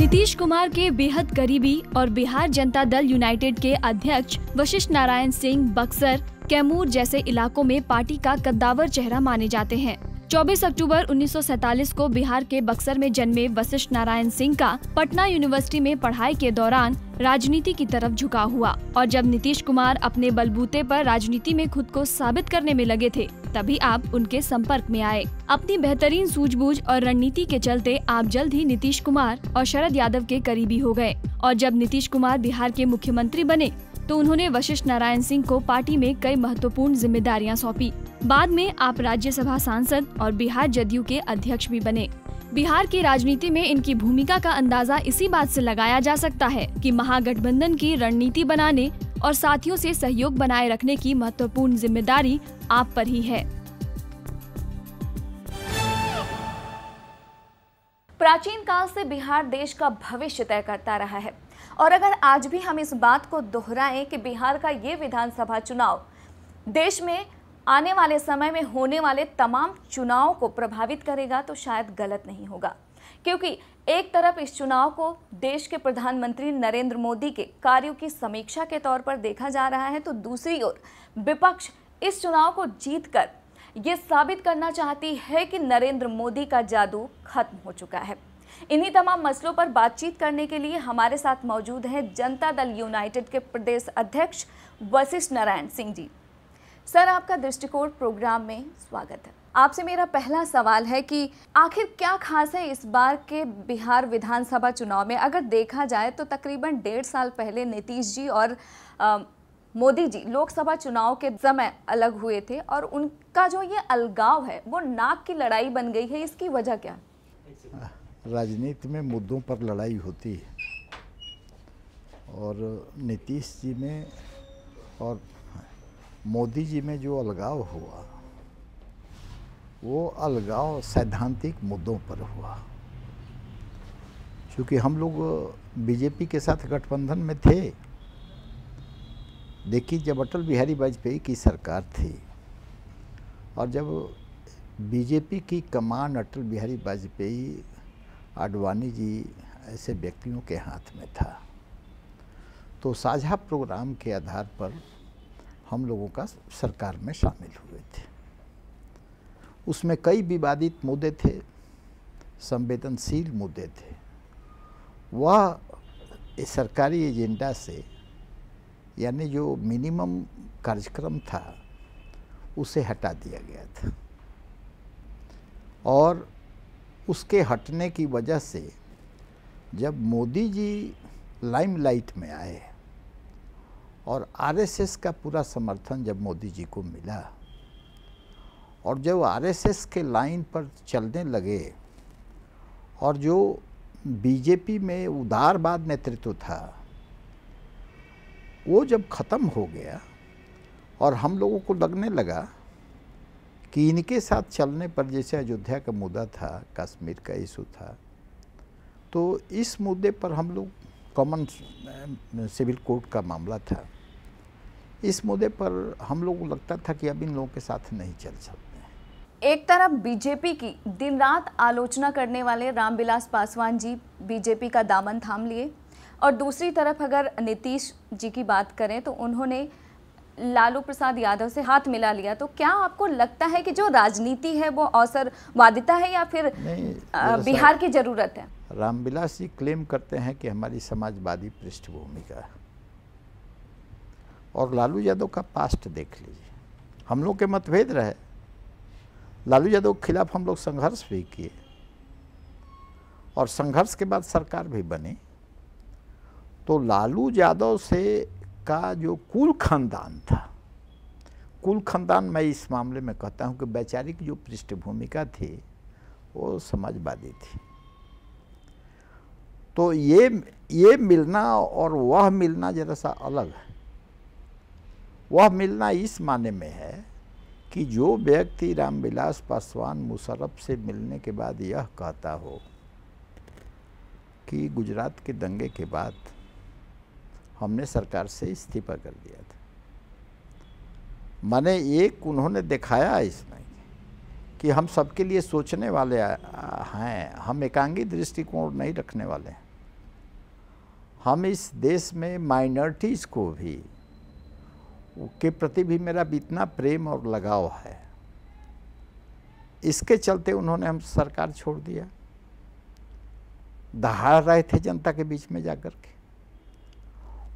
नीतीश कुमार के बेहद करीबी और बिहार जनता दल यूनाइटेड के अध्यक्ष वशिष्ठ नारायण सिंह बक्सर, कैमूर जैसे इलाकों में पार्टी का कद्दावर चेहरा माने जाते हैं। 24 अक्टूबर 1947 को बिहार के बक्सर में जन्मे वशिष्ठ नारायण सिंह का पटना यूनिवर्सिटी में पढ़ाई के दौरान राजनीति की तरफ झुकाव हुआ और जब नीतीश कुमार अपने बलबूते पर राजनीति में खुद को साबित करने में लगे थे, तभी आप उनके संपर्क में आए। अपनी बेहतरीन सूझबूझ और रणनीति के चलते आप जल्द ही नीतीश कुमार और शरद यादव के करीबी हो गए और जब नीतीश कुमार बिहार के मुख्यमंत्री बने तो उन्होंने वशिष्ठ नारायण सिंह को पार्टी में कई महत्वपूर्ण जिम्मेदारियां सौंपी। बाद में आप राज्यसभा सांसद और बिहार जदयू के अध्यक्ष भी बने। बिहार की राजनीति में इनकी भूमिका का अंदाजा इसी बात से लगाया जा सकता है कि महागठबंधन की रणनीति बनाने और साथियों से सहयोग बनाए रखने की महत्वपूर्ण जिम्मेदारी आप पर ही है। प्राचीन काल से बिहार देश का भविष्य तय करता रहा है और अगर आज भी हम इस बात को दोहराएं कि बिहार का ये विधानसभा चुनाव देश में आने वाले समय में होने वाले तमाम चुनाव को प्रभावित करेगा तो शायद गलत नहीं होगा, क्योंकि एक तरफ इस चुनाव को देश के प्रधानमंत्री नरेंद्र मोदी के कार्यों की समीक्षा के तौर पर देखा जा रहा है, तो दूसरी ओर विपक्ष इस चुनाव को जीतकर ये साबित करना चाहती है कि नरेंद्र मोदी का जादू खत्म हो चुका है। इन्हीं तमाम मसलों पर बातचीत करने के लिए हमारे साथ मौजूद हैं जनता दल यूनाइटेड के प्रदेश अध्यक्ष वशिष्ठ नारायण सिंह जी। सर, आपका दृष्टिकोण प्रोग्राम में स्वागत है। आपसे मेरा पहला सवाल है कि आखिर क्या खास है इस बार के बिहार विधानसभा चुनाव में। अगर देखा जाए तो तकरीबन 1.5 साल पहले नीतीश जी और मोदी जी लोकसभा चुनाव के समय अलग हुए थे और उनका जो ये अलगाव है वो नाक की लड़ाई बन गई है। इसकी वजह क्या? राजनीति में मुद्दों पर लड़ाई होती है और नीतीश जी में और मोदी जी में जो अलगाव हुआ वो अलगाव सैद्धांतिक मुद्दों पर हुआ। क्योंकि हम लोग बीजेपी के साथ गठबंधन में थे। देखिए, जब अटल बिहारी वाजपेयी की सरकार थी और जब बीजेपी की कमान अटल बिहारी वाजपेयी, आडवाणी जी ऐसे व्यक्तियों के हाथ में था, तो साझा प्रोग्राम के आधार पर हम लोगों का सरकार में शामिल हुए थे। उसमें कई विवादित मुद्दे थे, संवेदनशील मुद्दे थे। वह सरकारी एजेंडा से, यानी जो मिनिमम कार्यक्रम था, उसे हटा दिया गया था और उसके हटने की वजह से जब मोदी जी लाइमलाइट में आए और आरएसएस का पूरा समर्थन जब मोदी जी को मिला और जब आरएसएस के लाइन पर चलने लगे और जो बीजेपी में उदारवाद नेतृत्व था वो जब ख़त्म हो गया और हम लोगों को लगने लगा कि इनके साथ चलने पर, जैसे अयोध्या का मुद्दा था, कश्मीर का इशू था, तो इस मुद्दे पर हम लोग कॉमन सिविल कोड का मामला था, इस मुद्दे पर हम लोगों को लगता था कि अब इन लोगों के साथ नहीं चल सकते। एक तरफ बीजेपी की दिन रात आलोचना करने वाले रामविलास पासवान जी बीजेपी का दामन थाम लिए और दूसरी तरफ अगर नीतीश जी की बात करें तो उन्होंने लालू प्रसाद यादव से हाथ मिला लिया। तो क्या आपको लगता है कि जो राजनीति है वो अवसरवादिता है या फिर बिहार की जरूरत है? रामविलास जी क्लेम करते हैं कि हमारी समाजवादी पृष्ठभूमि का, और लालू यादव का पास्ट देख लीजिए। हम लोग के मतभेद रहे, लालू यादव के खिलाफ हम लोग संघर्ष भी किए और संघर्ष के बाद सरकार भी बनी। तो लालू यादव से का जो कुल खानदान था, कुल खानदान, मैं इस मामले में कहता हूं कि वैचारिक जो पृष्ठभूमिका थी वो समाजवादी थी। तो ये मिलना और वह मिलना जरा सा अलग है। वह मिलना इस माने में है कि जो व्यक्ति रामविलास पासवान मुशर्रफ से मिलने के बाद यह कहता हो कि गुजरात के दंगे के बाद हमने सरकार से इस्तीफा कर दिया था, माने एक उन्होंने दिखाया इसमें कि हम सबके लिए सोचने वाले हैं, हम एकांगी दृष्टिकोण नहीं रखने वाले हैं। हम इस देश में माइनॉरिटीज़ को भी के प्रति भी मेरा इतना प्रेम और लगाव है, इसके चलते उन्होंने हम सरकार छोड़ दिया। दहाड़ रहे थे जनता के बीच में जाकर के,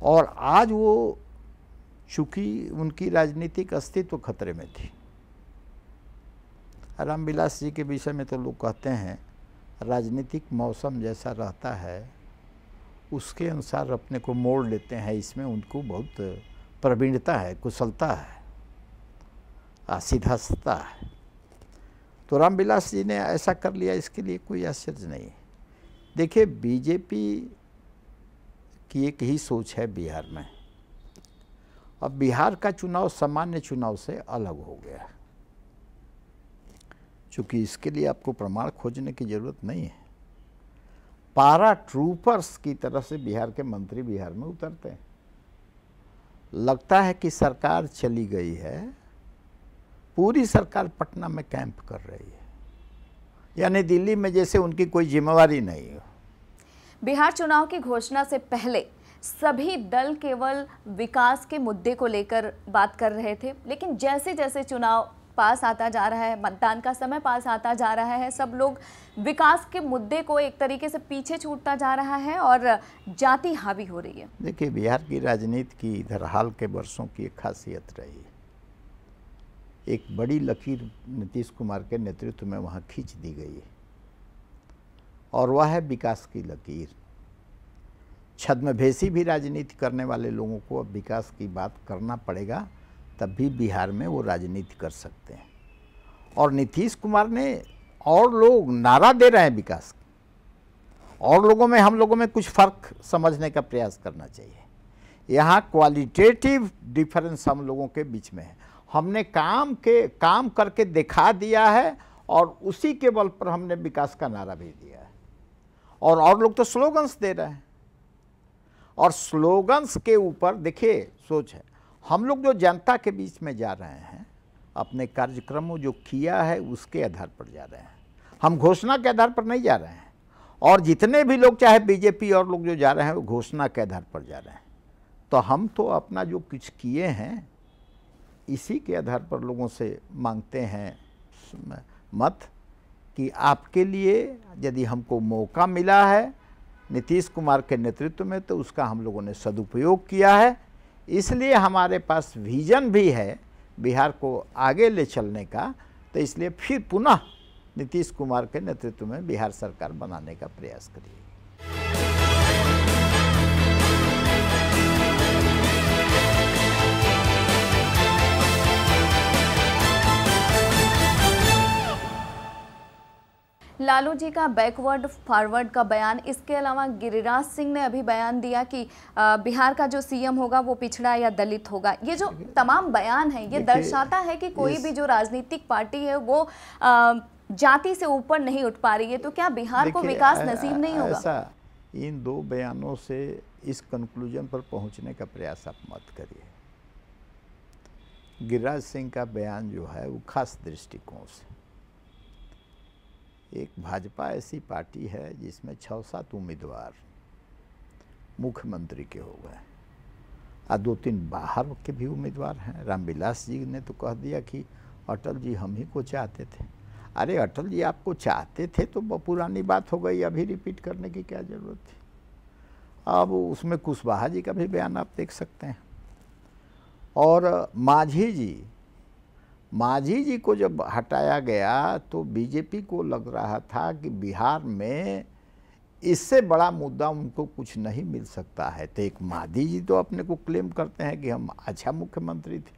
और आज वो चूंकि उनकी राजनीतिक अस्तित्व खतरे में थी। रामविलास जी के विषय में तो लोग कहते हैं राजनीतिक मौसम जैसा रहता है उसके अनुसार अपने को मोड़ लेते हैं। इसमें उनको बहुत प्रवीणता है, कुशलता है, सीधाता है। तो रामविलास जी ने ऐसा कर लिया, इसके लिए कोई आश्चर्य नहीं। देखिए, बीजेपी की एक ही सोच है बिहार में। अब बिहार का चुनाव सामान्य चुनाव से अलग हो गया, चूँकि इसके लिए आपको प्रमाण खोजने की ज़रूरत नहीं है। पारा ट्रूपर्स की तरफ से बिहार के मंत्री बिहार में उतरते हैं। लगता है कि सरकार चली गई है, पूरी सरकार पटना में कैंप कर रही है, यानी दिल्ली में जैसे उनकी कोई जिम्मेवारी नहीं हो। बिहार चुनाव की घोषणा से पहले सभी दल केवल विकास के मुद्दे को लेकर बात कर रहे थे, लेकिन जैसे जैसे चुनाव पास आता जा रहा है, मतदान का समय पास आता जा रहा है, सब लोग विकास के मुद्दे को एक तरीके से पीछे छूटता जा रहा है और जाति हावी हो रही है। देखिए, बिहार की राजनीति की इधर हाल के वर्षों की एक खासियत रही है, एक बड़ी लकीर नीतीश कुमार के नेतृत्व में वहाँ खींच दी गई है, और वह है विकास की लकीर। छद्मवेशी भी राजनीति करने वाले लोगों को अब विकास की बात करना पड़ेगा, तब भी बिहार में वो राजनीति कर सकते हैं। और नीतीश कुमार ने, और लोग नारा दे रहे हैं विकास की, और लोगों में, हम लोगों में कुछ फ़र्क समझने का प्रयास करना चाहिए। यहाँ क्वालिटेटिव डिफरेंस हम लोगों के बीच में है। हमने काम करके दिखा दिया है, और उसी के बल पर हमने विकास का नारा भी दिया है। और लोग तो स्लोगन्स दे रहे हैं, और स्लोगन्स के ऊपर देखिए सोच है। हम लोग जो जनता के बीच में जा रहे हैं, अपने कार्यक्रमों जो किया है उसके आधार पर जा रहे हैं, हम घोषणा के आधार पर नहीं जा रहे हैं। और जितने भी लोग, चाहे बीजेपी और लोग जो जा रहे हैं, वो घोषणा के आधार पर जा रहे हैं। तो हम तो अपना जो कुछ किए हैं इसी के आधार पर लोगों से मांगते हैं मत, कि आपके लिए यदि हमको मौका मिला है नीतीश कुमार के नेतृत्व में, तो उसका हम लोगों ने सदुपयोग किया है। इसलिए हमारे पास विजन भी है बिहार को आगे ले चलने का। तो इसलिए फिर पुनः नीतीश कुमार के नेतृत्व में बिहार सरकार बनाने का प्रयास करिए। लालू जी का बैकवर्ड फॉरवर्ड का बयान, इसके अलावा गिरिराज सिंह ने अभी बयान दिया कि बिहार का जो सीएम होगा वो पिछड़ा या दलित होगा। ये जो तमाम बयान है, ये दर्शाता है कि कोई भी जो राजनीतिक पार्टी है वो जाति से ऊपर नहीं उठ पा रही है। तो क्या बिहार को विकास नसीब नहीं होगा? ऐसा इन दो बयानों से इस कंक्लूजन पर पहुंचने का प्रयास आप मत करिए। गिरिराज सिंह का बयान जो है वो खास दृष्टिकोण से, एक भाजपा ऐसी पार्टी है जिसमें 6-7 उम्मीदवार मुख्यमंत्री के हो गए, और 2-3 बाहर के भी उम्मीदवार हैं। रामविलास जी ने तो कह दिया कि अटल जी हम ही को चाहते थे। अरे अटल जी आपको चाहते थे तो पुरानी बात हो गई, अभी रिपीट करने की क्या ज़रूरत थी। अब उसमें कुशवाहा जी का भी बयान आप देख सकते हैं। और मांझी जी को जब हटाया गया तो बीजेपी को लग रहा था कि बिहार में इससे बड़ा मुद्दा उनको कुछ नहीं मिल सकता है। तो एक मांझी जी तो अपने को क्लेम करते हैं कि हम अच्छा मुख्यमंत्री थे,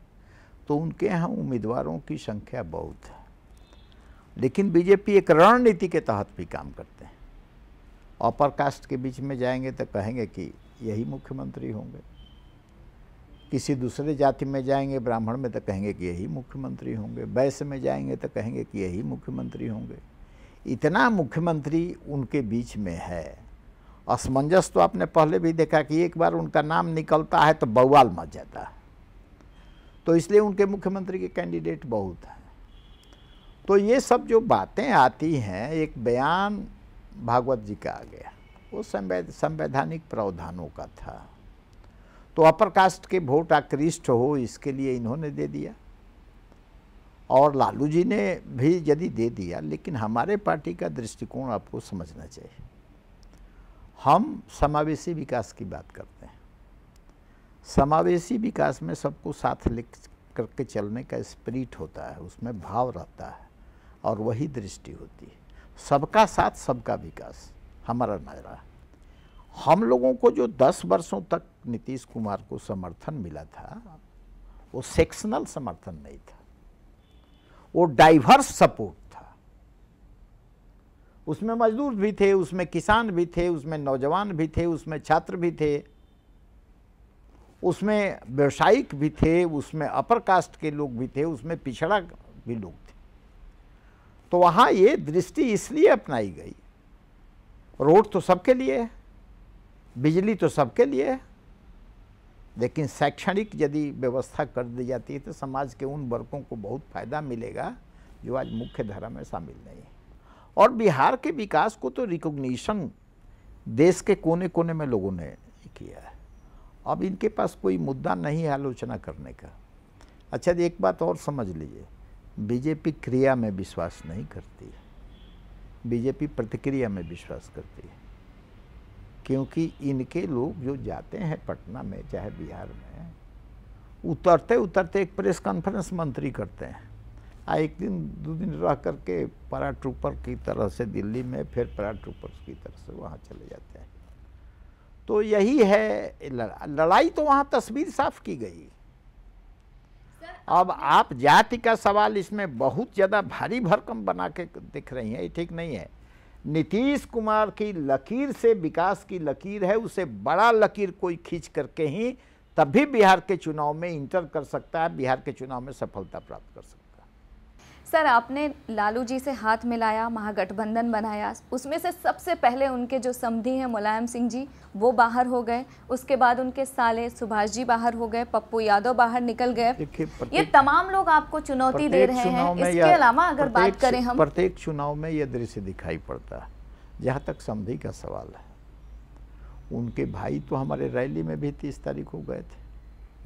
तो उनके यहाँ उम्मीदवारों की संख्या बहुत है। लेकिन बीजेपी एक रणनीति के तहत भी काम करते हैं। अपर कास्ट के बीच में जाएंगे तो कहेंगे कि यही मुख्यमंत्री होंगे, किसी दूसरे जाति में जाएंगे, ब्राह्मण में, तो कहेंगे कि यही मुख्यमंत्री होंगे, वैश्य में जाएंगे तो कहेंगे कि यही मुख्यमंत्री होंगे। इतना मुख्यमंत्री उनके बीच में है। असमंजस तो आपने पहले भी देखा कि एक बार उनका नाम निकलता है तो बवाल मच जाता है। तो इसलिए उनके मुख्यमंत्री के कैंडिडेट बहुत हैं। तो ये सब जो बातें आती हैं, एक बयान भागवत जी का आ गया वो संवैधानिक प्रावधानों का था। तो अपर कास्ट के वोट आकृष्ट हो इसके लिए इन्होंने दे दिया, और लालू जी ने भी यदि दे दिया, लेकिन हमारे पार्टी का दृष्टिकोण आपको समझना चाहिए। हम समावेशी विकास की बात करते हैं। समावेशी विकास में सबको साथ ले करके चलने का स्पिरिट होता है, उसमें भाव रहता है, और वही दृष्टि होती है। सबका साथ सबका विकास हमारा नारा। हम लोगों को जो 10 वर्षों तक नीतीश कुमार को समर्थन मिला था, वो सेक्शनल समर्थन नहीं था, वो डाइवर्स सपोर्ट था। उसमें मजदूर भी थे, उसमें किसान भी थे, उसमें नौजवान भी थे, उसमें छात्र भी थे, उसमें व्यवसायिक भी थे, उसमें अपर कास्ट के लोग भी थे, उसमें पिछड़ा भी लोग थे। तो वहाँ ये दृष्टि इसलिए अपनाई गई, रोड तो सबके लिए है, बिजली तो सबके लिए है, लेकिन शैक्षणिक यदि व्यवस्था कर दी जाती है तो समाज के उन वर्गों को बहुत फायदा मिलेगा जो आज मुख्य धारा में शामिल नहीं है। और बिहार के विकास को तो रिकॉग्निशन देश के कोने कोने में लोगों ने किया है। अब इनके पास कोई मुद्दा नहीं है आलोचना करने का। अच्छा, एक बात और समझ लीजिए, बीजेपी क्रिया में विश्वास नहीं करती है, बीजेपी प्रतिक्रिया में विश्वास करती है। क्योंकि इनके लोग जो जाते हैं पटना में चाहे बिहार में, उतरते उतरते एक प्रेस कॉन्फ्रेंस मंत्री करते हैं, एक दिन 2 दिन रह करके पैरा ट्रूपर की तरह से दिल्ली में, फिर पैरा ट्रूपर्स की तरह से वहाँ चले जाते हैं। तो यही है लड़ाई। तो वहाँ तस्वीर साफ की गई। अब आप जाति का सवाल इसमें बहुत ज़्यादा भारी भरकम बना के दिख रही हैं, ये ठीक नहीं है। नीतीश कुमार की लकीर से विकास की लकीर है, उसे बड़ा लकीर कोई खींच करके ही तभी बिहार के चुनाव में इंटर कर सकता है, बिहार के चुनाव में सफलता प्राप्त कर सकता है। सर, आपने लालू जी से हाथ मिलाया, महागठबंधन बनाया, उसमें से सबसे पहले उनके जो समधी हैं मुलायम सिंह जी, वो बाहर हो गए। उसके बाद उनके साले सुभाष जी बाहर हो गए, पप्पू यादव बाहर निकल गए। ये तमाम लोग आपको चुनौती दे रहे हैं। इसके अलावा अगर बात करें हम, प्रत्येक चुनाव में यह दृश्य दिखाई पड़ता है। जहाँ तक समधी का सवाल है, उनके भाई तो हमारे रैली में भी 30 तारीख को गए थे,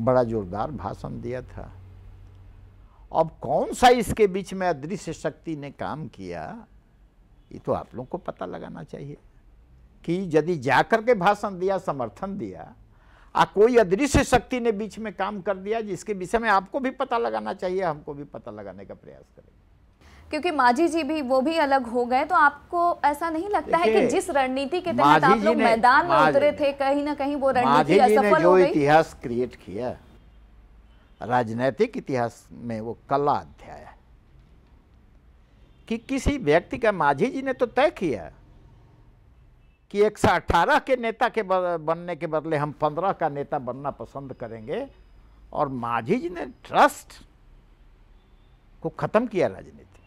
बड़ा जोरदार भाषण दिया था। अब कौन सा इसके बीच में अदृश्य शक्ति ने काम किया, ये तो आप लोग को पता लगाना चाहिए कि यदि जाकर के भाषण दिया, समर्थन दिया, कोई अदृश्य शक्ति ने बीच में काम कर दिया, जिसके विषय में आपको भी पता लगाना चाहिए, हमको भी पता लगाने का प्रयास करेंगे। क्योंकि मांझी जी भी, वो भी अलग हो गए, तो आपको ऐसा नहीं लगता है कि जिस रणनीति के तहत आप लोग मैदान में उतरे थे, कहीं ना कहीं वो रणनीति असफल हो गई? इतिहास क्रिएट किया राजनीतिक इतिहास में, वो कला अध्याय है कि किसी व्यक्ति का, मांझी जी ने तो तय किया कि 118 के नेता के बनने के बदले हम 15 का नेता बनना पसंद करेंगे, और मांझी जी ने ट्रस्ट को खत्म किया राजनीति।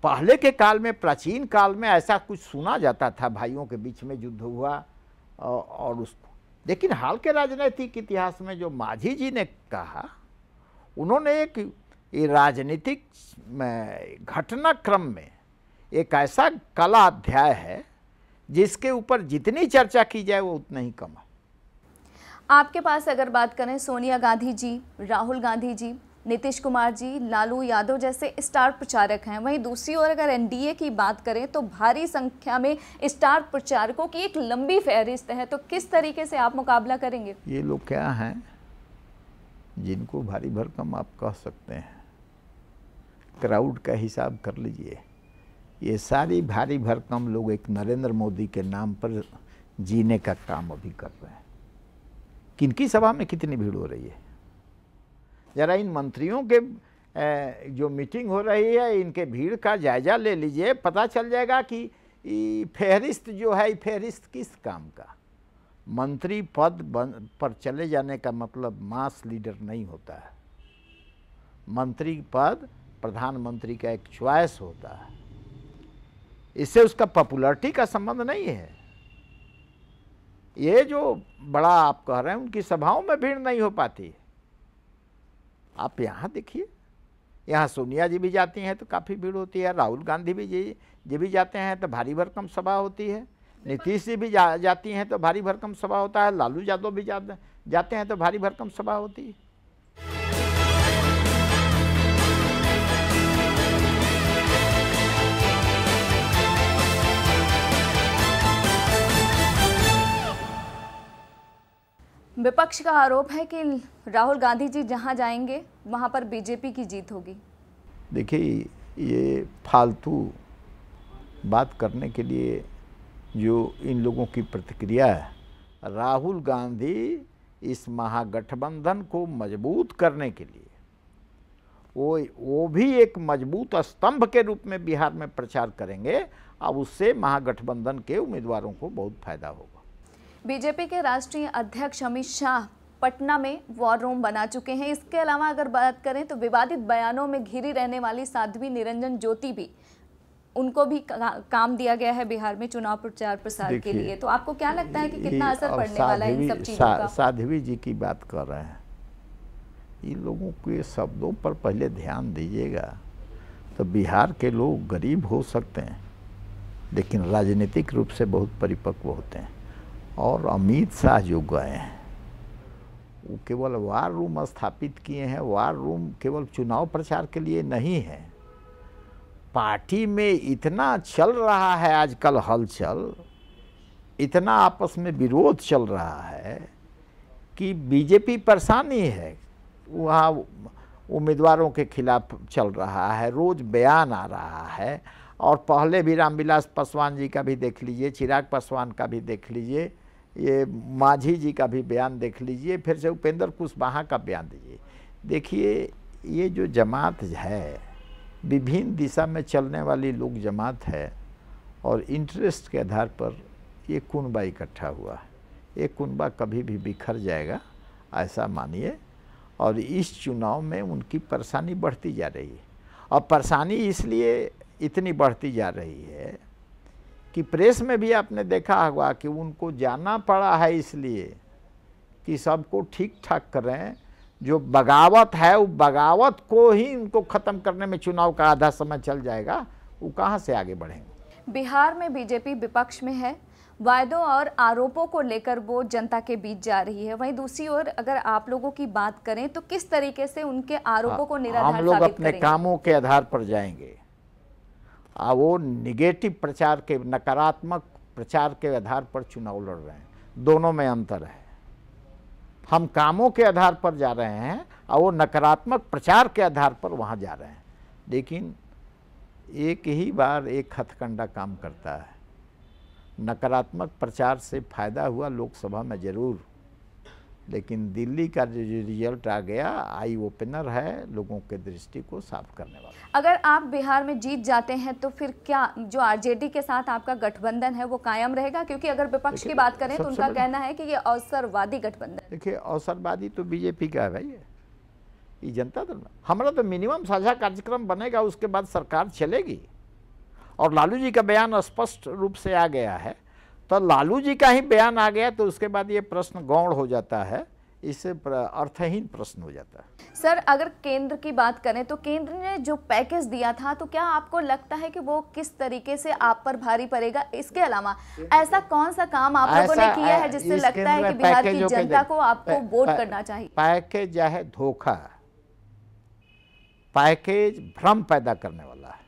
पहले के काल में, प्राचीन काल में ऐसा कुछ सुना जाता था, भाइयों के बीच में युद्ध हुआ और उसको, लेकिन हाल के राजनीतिक इतिहास में जो मांझी जी ने कहा, उन्होंने एक राजनीतिक घटनाक्रम में एक ऐसा कला अध्याय है जिसके ऊपर जितनी चर्चा की जाए वो उतना ही कम है। आपके पास अगर बात करें, सोनिया गांधी जी, राहुल गांधी जी, नीतीश कुमार जी, लालू यादव जैसे स्टार प्रचारक हैं। वहीं दूसरी ओर अगर एनडीए की बात करें तो भारी संख्या में स्टार प्रचारकों की एक लंबी फहरिस्त है। तो किस तरीके से आप मुकाबला करेंगे? ये लोग क्या हैं जिनको भारी भरकम आप कह सकते हैं, क्राउड का हिसाब कर लीजिए। ये सारी भारी भरकम लोग एक नरेंद्र मोदी के नाम पर जीने का काम अभी कर रहे हैं। किनकी सभा में कितनी भीड़ हो रही है, जरा इन मंत्रियों के जो मीटिंग हो रही है, इनके भीड़ का जायजा ले लीजिए, पता चल जाएगा कि फहरिस्त जो है, फहरिस्त किस काम का। मंत्री पद पर चले जाने का मतलब मास लीडर नहीं होता है। मंत्री पद प्रधानमंत्री का एक चॉइस होता है, इससे उसका पॉपुलैरिटी का संबंध नहीं है। ये जो बड़ा आप कह रहे हैं, उनकी सभाओं में भीड़ नहीं हो पाती। आप यहाँ देखिए, यहाँ सोनिया जी भी जाती हैं तो काफ़ी भीड़ होती है, राहुल गांधी भी जी भी जाते हैं तो भारी भरकम सभा होती है। नीतीश जी भी जाती हैं तो भारी भरकम सभा होता है, लालू यादव भी जाते हैं तो भारी भरकम सभा होती है। विपक्ष का आरोप है कि राहुल गांधी जी जहां जाएंगे वहां पर बीजेपी की जीत होगी। देखिए, ये फालतू बात करने के लिए जो इन लोगों की प्रतिक्रिया है, राहुल गांधी इस महागठबंधन को मजबूत करने के लिए वो भी एक मजबूत स्तंभ के रूप में बिहार में प्रचार करेंगे। अब उससे महागठबंधन के उम्मीदवारों को बहुत फायदा होगा। बीजेपी के राष्ट्रीय अध्यक्ष अमित शाह पटना में वॉर रूम बना चुके हैं। इसके अलावा अगर बात करें तो विवादित बयानों में घिरी रहने वाली साध्वी निरंजन ज्योति भी, उनको भी काम दिया गया है बिहार में चुनाव प्रचार प्रसार के लिए। तो आपको क्या लगता है कि कितना असर पड़ने वाला है इन सब चीजों का? साध्वी जी की बात कर रहे हैं, इन लोगों के शब्दों पर पहले ध्यान दीजिएगा। तो बिहार के लोग गरीब हो सकते हैं लेकिन राजनीतिक रूप से बहुत परिपक्व होते हैं। और अमित शाह जो गए हैं वो केवल वार रूम स्थापित किए हैं। वार रूम केवल चुनाव प्रचार के लिए नहीं है। पार्टी में इतना चल रहा है आजकल हलचल, इतना आपस में विरोध चल रहा है कि बीजेपी परेशानी है। वहाँ उम्मीदवारों के खिलाफ चल रहा है, रोज़ बयान आ रहा है। और पहले भी रामविलास पासवान जी का भी देख लीजिए, चिराग पासवान का भी देख लीजिए, ये मांझी जी का भी बयान देख लीजिए, फिर से उपेंद्र कुशवाहा का बयान दीजिए। देखिए, ये जो जमात है, विभिन्न दिशा में चलने वाली लोग जमात है और इंटरेस्ट के आधार पर ये कुनबा इकट्ठा हुआ है। ये कुनबा कभी भी बिखर जाएगा, ऐसा मानिए। और इस चुनाव में उनकी परेशानी बढ़ती जा रही है। और परेशानी इसलिए इतनी बढ़ती जा रही है कि प्रेस में भी आपने देखा होगा कि उनको जाना पड़ा है इसलिए कि सबको ठीक ठाक करें। जो बगावत है वो बगावत को ही उनको ख़त्म करने में चुनाव का आधा समय चल जाएगा, वो कहाँ से आगे बढ़ेंगे। बिहार में बीजेपी विपक्ष में है, वायदों और आरोपों को लेकर वो जनता के बीच जा रही है। वहीं दूसरी ओर अगर आप लोगों की बात करें तो किस तरीके से उनके आरोपों को निराधार हम लोग साबित अपने करेंगे? कामों के आधार पर जाएंगे। वो निगेटिव प्रचार के, नकारात्मक प्रचार के आधार पर चुनाव लड़ रहे हैं। दोनों में अंतर है। हम कामों के आधार पर जा रहे हैं और वो नकारात्मक प्रचार के आधार पर वहाँ जा रहे हैं। लेकिन एक ही बार एक हथकंडा काम करता है। नकारात्मक प्रचार से फायदा हुआ लोकसभा में जरूर, लेकिन दिल्ली का जो रिजल्ट आ गया आई ओपनर है, लोगों के दृष्टि को साफ करने वाला। अगर आप बिहार में जीत जाते हैं तो फिर क्या जो आरजेडी के साथ आपका गठबंधन है वो कायम रहेगा? क्योंकि अगर विपक्ष की बात करें तो उनका कहना है कि ये अवसरवादी गठबंधन। देखिए, अवसरवादी तो बीजेपी का है भाई, ये जनता दल में। हमारा तो मिनिमम साझा कार्यक्रम बनेगा, उसके बाद सरकार चलेगी। और लालू जी का बयान स्पष्ट रूप से आ गया है। तो लालू जी का ही बयान आ गया तो उसके बाद ये प्रश्न गौण हो जाता है, इससे अर्थहीन प्रश्न हो जाता है। सर, अगर केंद्र की बात करें तो केंद्र ने जो पैकेज दिया था, तो क्या आपको लगता है कि वो किस तरीके से आप पर भारी पड़ेगा? इसके अलावा ऐसा कौन सा काम आप लोगों ने किया है जिससे लगता है कि बिहार की जनता को आपको वोट करना चाहिए? पैकेज है धोखा, पैकेज भ्रम पैदा करने वाला है।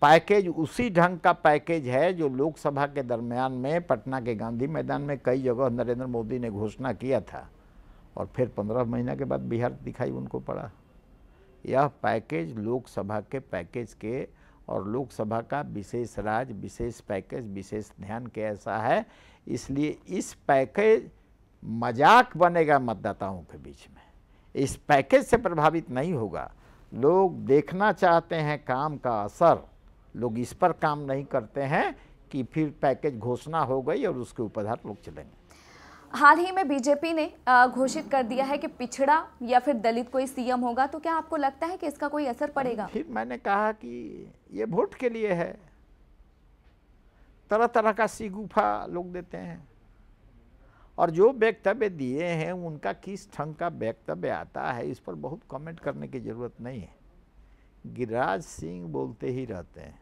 पैकेज उसी ढंग का पैकेज है जो लोकसभा के दरमियान में पटना के गांधी मैदान में कई जगह नरेंद्र मोदी ने घोषणा किया था और फिर 15 महीना के बाद बिहार दिखाई उनको पड़ा। यह पैकेज लोकसभा के पैकेज के और लोकसभा का विशेष राज्य, विशेष पैकेज, विशेष ध्यान के ऐसा है। इसलिए इस पैकेज मजाक बनेगा मतदाताओं के बीच में। इस पैकेज से प्रभावित नहीं होगा। लोग देखना चाहते हैं काम का असर, लोग इस पर काम नहीं करते हैं कि फिर पैकेज घोषणा हो गई और उसके ऊपर लोग चलेंगे। हाल ही में बीजेपी ने घोषित कर दिया है कि पिछड़ा या फिर दलित कोई सीएम होगा, तो क्या आपको लगता है कि इसका कोई असर पड़ेगा? फिर मैंने कहा कि ये वोट के लिए है, तरह तरह का सीगुफा लोग देते हैं और जो वक्तव्य दिए हैं उनका किस ढंग का वक्तव्य आता है इस पर बहुत कमेंट करने की ज़रूरत नहीं है। गिरिराज सिंह बोलते ही रहते हैं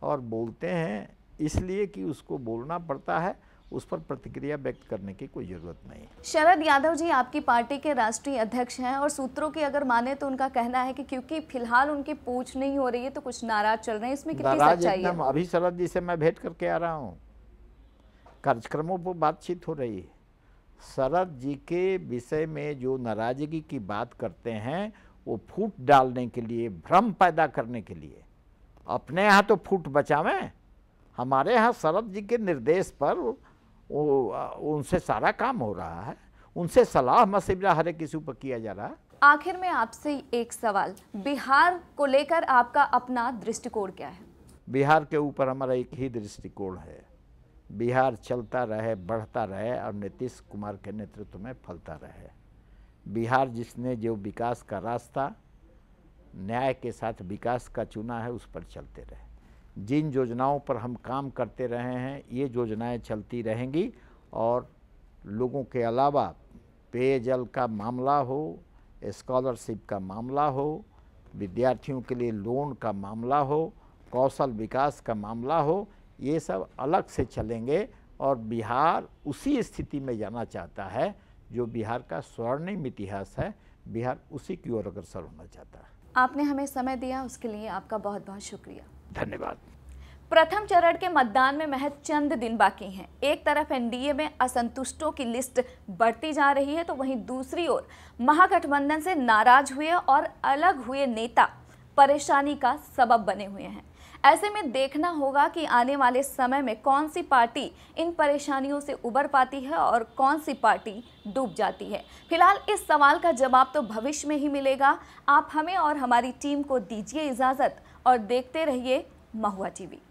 और बोलते हैं इसलिए कि उसको बोलना पड़ता है, उस पर प्रतिक्रिया व्यक्त करने की कोई ज़रूरत नहीं। शरद यादव जी आपकी पार्टी के राष्ट्रीय अध्यक्ष हैं और सूत्रों की अगर माने तो उनका कहना है कि क्योंकि फिलहाल उनकी पूछ नहीं हो रही है तो कुछ नाराज चल रहे हैं, इसमें कितनी सच्चाई है? अभी शरद जी से मैं भेंट करके आ रहा हूँ, कार्यक्रमों पर बातचीत हो रही है। शरद जी के विषय में जो नाराजगी की बात करते हैं वो फूट डालने के लिए, भ्रम पैदा करने के लिए। अपने यहाँ तो फूट बचावें, हमारे यहाँ शरद जी के निर्देश पर उनसे सारा काम हो रहा है, उनसे सलाह मशविरा हर एक इशू पर किया जा रहा है। आखिर में आपसे एक सवाल, बिहार को लेकर आपका अपना दृष्टिकोण क्या है? बिहार के ऊपर हमारा एक ही दृष्टिकोण है, बिहार चलता रहे, बढ़ता रहे और नीतीश कुमार के नेतृत्व में फलता रहे। बिहार जिसने जो विकास का रास्ता न्याय के साथ विकास का चुना है, उस पर चलते रहे। जिन योजनाओं पर हम काम करते रहे हैं, ये योजनाएं चलती रहेंगी और लोगों के अलावा पेयजल का मामला हो, स्कॉलरशिप का मामला हो, विद्यार्थियों के लिए लोन का मामला हो, कौशल विकास का मामला हो, ये सब अलग से चलेंगे। और बिहार उसी स्थिति में जाना चाहता है जो बिहार का स्वर्णिम इतिहास है, बिहार उसी की ओर अग्रसर होना चाहता है। आपने हमें समय दिया, उसके लिए आपका बहुत बहुत शुक्रिया। धन्यवाद। प्रथम चरण के मतदान में महज चंद दिन बाकी हैं। एक तरफ एनडीए में असंतुष्टों की लिस्ट बढ़ती जा रही है तो वहीं दूसरी ओर महागठबंधन से नाराज हुए और अलग हुए नेता परेशानी का सबब बने हुए हैं। ऐसे में देखना होगा कि आने वाले समय में कौन सी पार्टी इन परेशानियों से उबर पाती है और कौन सी पार्टी डूब जाती है। फिलहाल इस सवाल का जवाब तो भविष्य में ही मिलेगा। आप हमें और हमारी टीम को दीजिए इजाज़त और देखते रहिए महुआ टीवी।